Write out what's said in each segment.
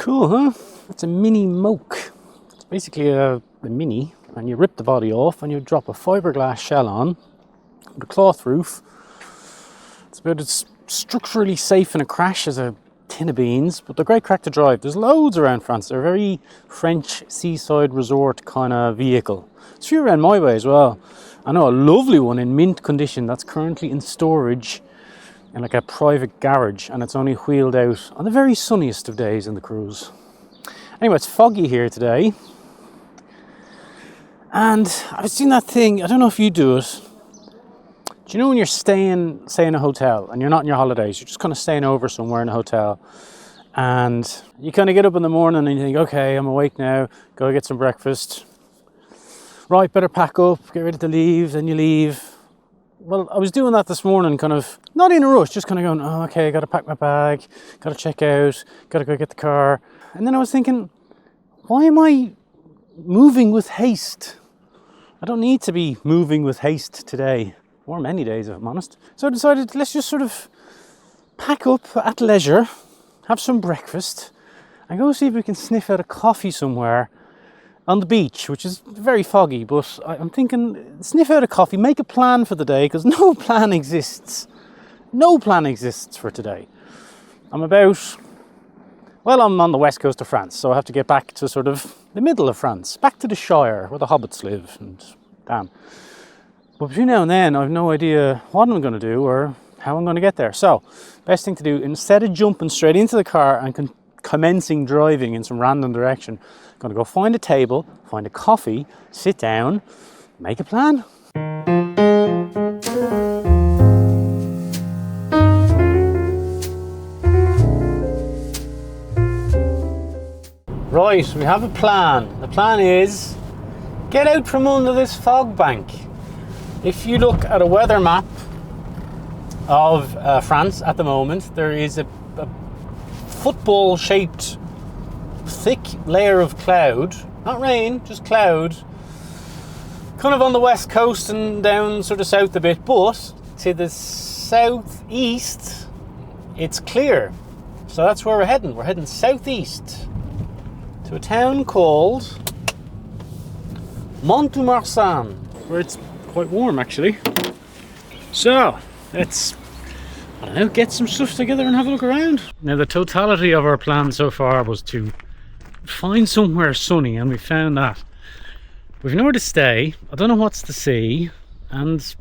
Cool, huh? It's a mini moke. It's basically a mini, and you rip the body off and you drop a fiberglass shell on with a cloth roof. It's about as structurally safe in a crash as a tin of beans, but they're great crack to drive. There's loads around France. They're a very French seaside resort kind of vehicle. There's a few around my way as well. I know a lovely one in mint condition that's currently in storage in like a private garage, and it's only wheeled out on the very sunniest of days in the cruise. Anyway, it's foggy here today, and I was doing that thing, I don't know if you do it. Do you know when you're staying, say, in a hotel and you're not in your holidays, you're just kind of staying over somewhere in a hotel, and you kind of get up in the morning and you think, okay, I'm awake now, go get some breakfast. Right, better pack up, get ready to leave, then you leave. Well, I was doing that this morning, kind of, not in a rush, just kind of going, oh, okay, got to pack my bag, got to check out, got to go get the car. And then I was thinking, why am I moving with haste? I don't need to be moving with haste today, or many days, if I'm honest. So I decided, let's just sort of pack up at leisure, have some breakfast, and go see if we can sniff out a coffee somewhere on the beach, which is very foggy, but I'm thinking, sniff out a coffee, make a plan for the day, because no plan exists. No plan exists for today. I'm on the west coast of France, so I have to get back to sort of the middle of France, back to the Shire, where the hobbits live, and damn. But between now and then, I have no idea what I'm going to do or how I'm going to get there. So, best thing to do, instead of jumping straight into the car and commencing driving in some random direction, I'm going to go find a table, find a coffee, sit down, make a plan. Right, we have a plan. The plan is get out from under this fog bank. If you look at a weather map of France at the moment, there is a football-shaped thick layer of cloud, not rain, just cloud, kind of on the west coast and down sort of south a bit, but to the southeast it's clear. So that's where we're heading. We're heading southeast to a town called Mont-de-Marsan, where it's quite warm actually. So let's, I don't know, get some stuff together and have a look around. Now, the totality of our plan so far was to find somewhere sunny, and we found that. We've nowhere to stay, I don't know what's to see, and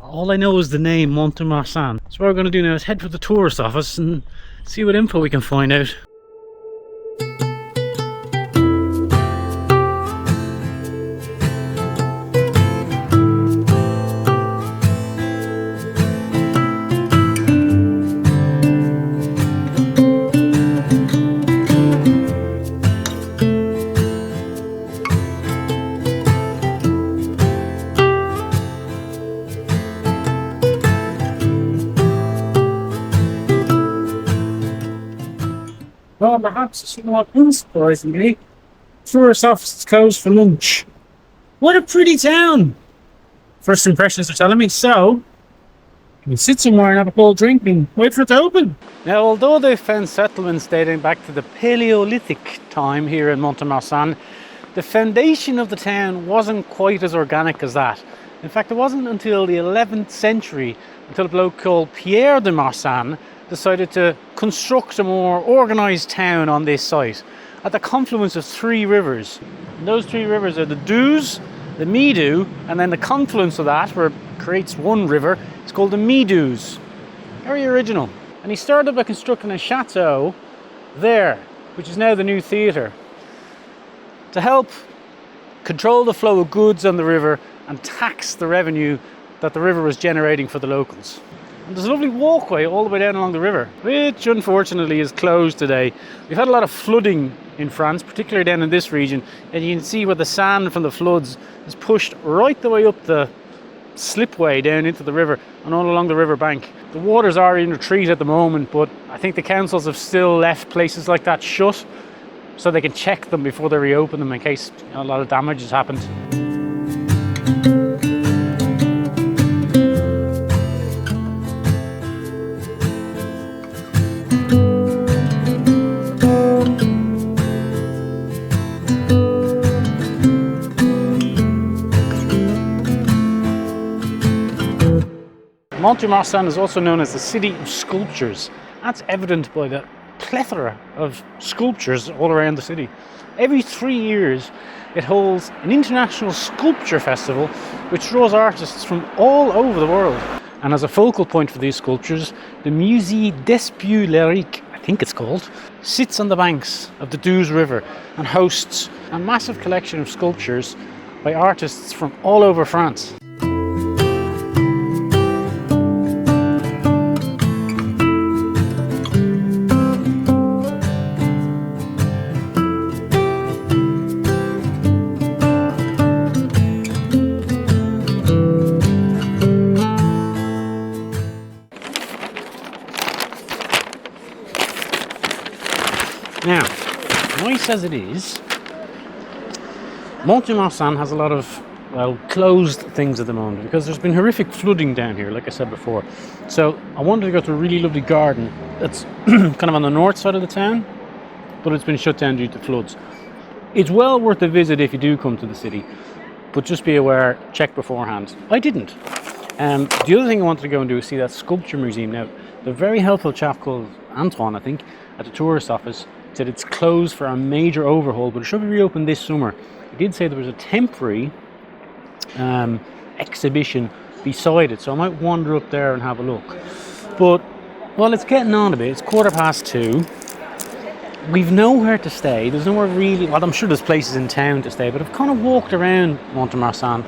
all I know is the name Mont-de-Marsan. So what we're going to do now is head for the tourist office and see what info we can find out. Well, perhaps somewhat unsurprisingly, tourist office is closed for lunch. What a pretty town! First impressions are telling me, so we'll sit somewhere and have a cold drink and wait for it to open. Now, although they found settlements dating back to the Paleolithic time here in Mont-de-Marsan, the foundation of the town wasn't quite as organic as that. In fact, it wasn't until the 11th century until a bloke called Pierre de Marsan decided to construct a more organised town on this site at the confluence of three rivers. And those three rivers are the Doubs, the Midou, and then the confluence of that, where it creates one river, it's called the Midous. Very original. And he started by constructing a chateau there, which is now the new theatre, to help control the flow of goods on the river and tax the revenue that the river was generating for the locals. And there's a lovely walkway all the way down along the river, which unfortunately is closed today. We've had a lot of flooding in France, particularly down in this region, and you can see where the sand from the floods is pushed right the way up the slipway down into the river and all along the river bank. The waters are in retreat at the moment, but I think the councils have still left places like that shut so they can check them before they reopen them in case a lot of damage has happened. Mont-de-Marsan is also known as the city of sculptures. That's evident by the plethora of sculptures all around the city. Every 3 years it holds an international sculpture festival which draws artists from all over the world. And as a focal point for these sculptures, the Musée d'Espieux Lyrique, I think it's called, sits on the banks of the Douze River and hosts a massive collection of sculptures by artists from all over France. Now, nice as it is, Mont-de-Marsan has a lot of, well, closed things at the moment because there's been horrific flooding down here, like I said before. So I wanted to go to a really lovely garden that's kind of on the north side of the town, but it's been shut down due to floods. It's well worth a visit if you do come to the city, but just be aware, check beforehand. I didn't. The other thing I wanted to go and do is see that sculpture museum. Now, the very helpful chap called Antoine, I think, at the tourist office, said it's closed for a major overhaul, but it should be reopened this summer. He did say there was a temporary exhibition beside it, so I might wander up there and have a look. But, well, it's getting on a bit. It's 2:15. We've nowhere to stay. There's nowhere really, well, I'm sure there's places in town to stay, but I've kind of walked around Mont-de-Marsan,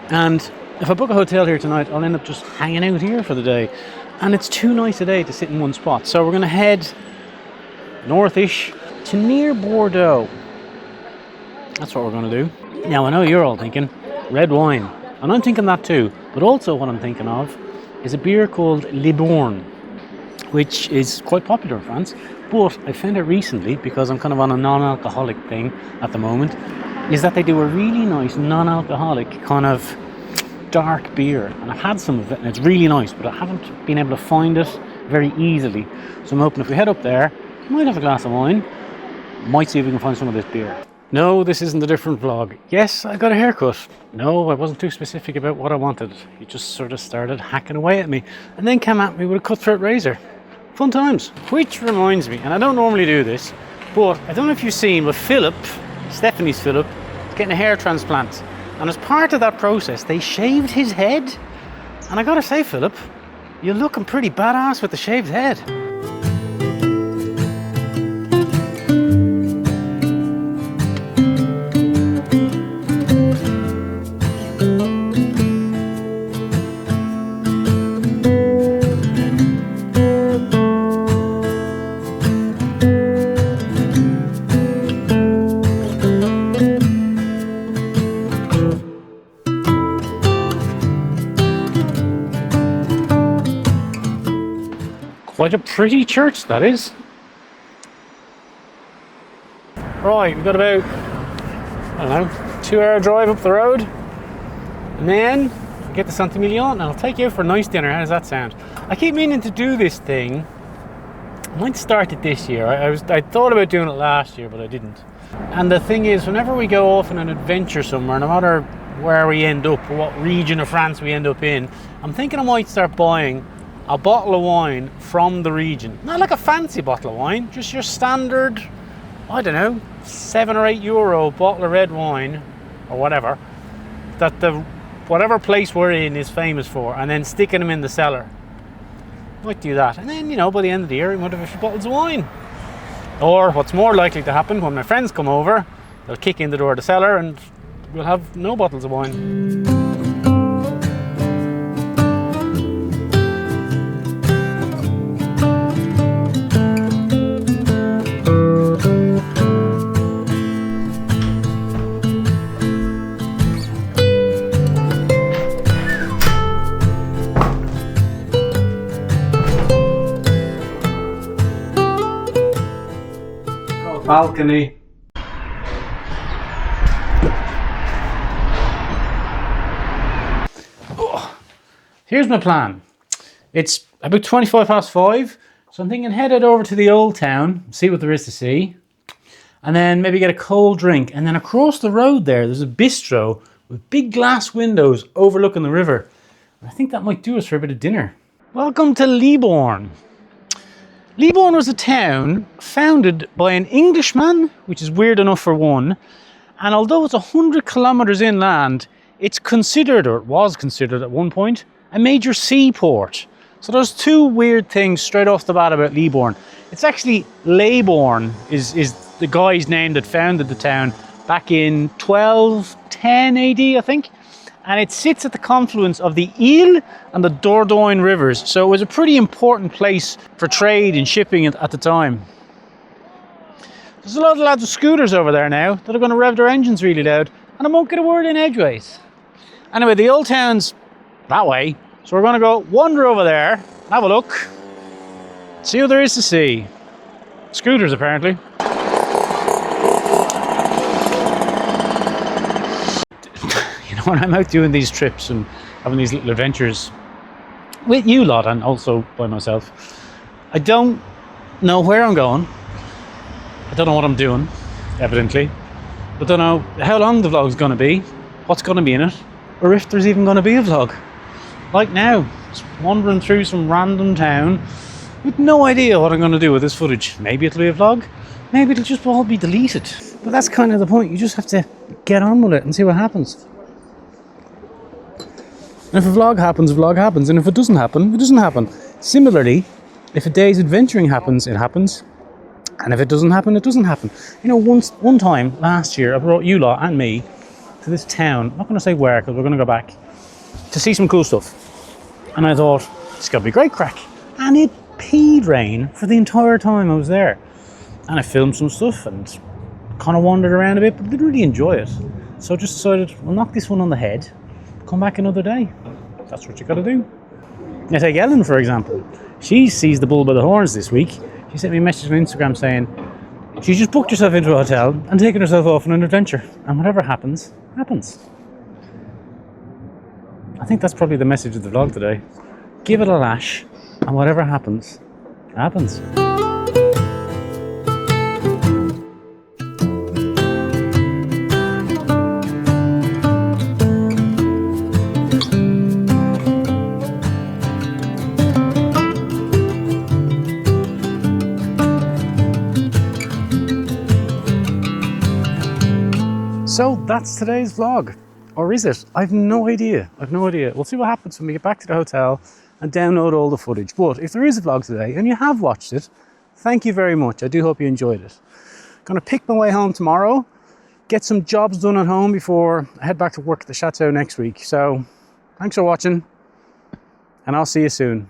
and if I book a hotel here tonight, I'll end up just hanging out here for the day. And it's too nice a day to sit in one spot. So we're going to head northish to near Bordeaux. That's what we're going to do. Now, I know you're all thinking red wine, and I'm thinking that too. But also what I'm thinking of is a beer called Libourne, which is quite popular in France. But I found out recently, because I'm kind of on a non-alcoholic thing at the moment, is that they do a really nice non-alcoholic kind of dark beer. And I've had some of it, and it's really nice, but I haven't been able to find it very easily. So I'm hoping if we head up there, might have a glass of wine, might see if we can find some of this beer. No, this isn't a different vlog. Yes, I got a haircut. No, I wasn't too specific about what I wanted. He just sort of started hacking away at me and then came at me with a cutthroat razor. Fun times. Which reminds me, and I don't normally do this, but I don't know if you've seen, but Stephanie's Philip, is getting a hair transplant. And as part of that process, they shaved his head. And I gotta say, Philip, you're looking pretty badass with the shaved head. Quite a pretty church, that is. Right, we've got about, I don't know, 2-hour drive up the road. And then get to Saint-Emilion and I'll take you out for a nice dinner. How does that sound? I keep meaning to do this thing. I might start it this year. I thought about doing it last year, but I didn't. And the thing is, whenever we go off on an adventure somewhere, no matter where we end up or what region of France we end up in, I'm thinking I might start buying a bottle of wine from the region. Not like a fancy bottle of wine, just your standard, I don't know, €7 or €8 bottle of red wine or whatever that whatever place we're in is famous for, and then sticking them in the cellar. Might do that, and then, you know, by the end of the year we might have a few bottles of wine. Or what's more likely to happen, when my friends come over, they'll kick in the door of the cellar and we'll have no bottles of wine. Balcony. Oh, here's my plan. It's about 5:25, so I'm thinking head over to the old town, see what there is to see, and then maybe get a cold drink. And then across the road there's a bistro with big glass windows overlooking the river. I think that might do us for a bit of dinner. Welcome to Libourne. Libourne was a town founded by an Englishman, which is weird enough for one, and although it's 100 kilometers inland, it's considered, or it was considered at one point, a major seaport. So there's two weird things straight off the bat about Libourne. It's actually Libourne is the guy's name that founded the town back in 1210 AD, I think. And it sits at the confluence of the Isle and the Dordogne rivers. So it was a pretty important place for trade and shipping at the time. There's a lot of lads with scooters over there now that are going to rev their engines really loud, and I won't get a word in edgeways. Anyway, the old town's that way, so we're going to go wander over there, have a look, see what there is to see. Scooters, apparently. When I'm out doing these trips and having these little adventures with you lot and also by myself, I don't know where I'm going. I don't know what I'm doing, evidently. I don't know how long the vlog's going to be, what's going to be in it, or if there's even going to be a vlog. Like now, just wandering through some random town with no idea what I'm going to do with this footage. Maybe it'll be a vlog, maybe it'll just all be deleted. But that's kind of the point. You just have to get on with it and see what happens. And if a vlog happens, and if it doesn't happen, it doesn't happen. Similarly, if a day's adventuring happens, it happens. And if it doesn't happen, it doesn't happen. You know, one time last year, I brought you lot and me to this town. I'm not going to say where, because we're going to go back to see some cool stuff. And I thought, it's going to be great crack. And it peed rain for the entire time I was there. And I filmed some stuff and kind of wandered around a bit, but didn't really enjoy it. So I just decided, we'll knock this one on the head. Come back another day. That's what you got to do. Now take Ellen, for example. She sees the bull by the horns this week. She sent me a message on Instagram saying she just booked herself into a hotel and taken herself off on an adventure. And whatever happens, happens. I think that's probably the message of the vlog today. Give it a lash, and whatever happens, happens. So that's today's vlog. Or is it? I've no idea. We'll see what happens when we get back to the hotel and download all the footage. But if there is a vlog today and you have watched it, thank you very much. I do hope you enjoyed it. Gonna pick my way home tomorrow, get some jobs done at home before I head back to work at the Chateau next week. So thanks for watching, and I'll see you soon.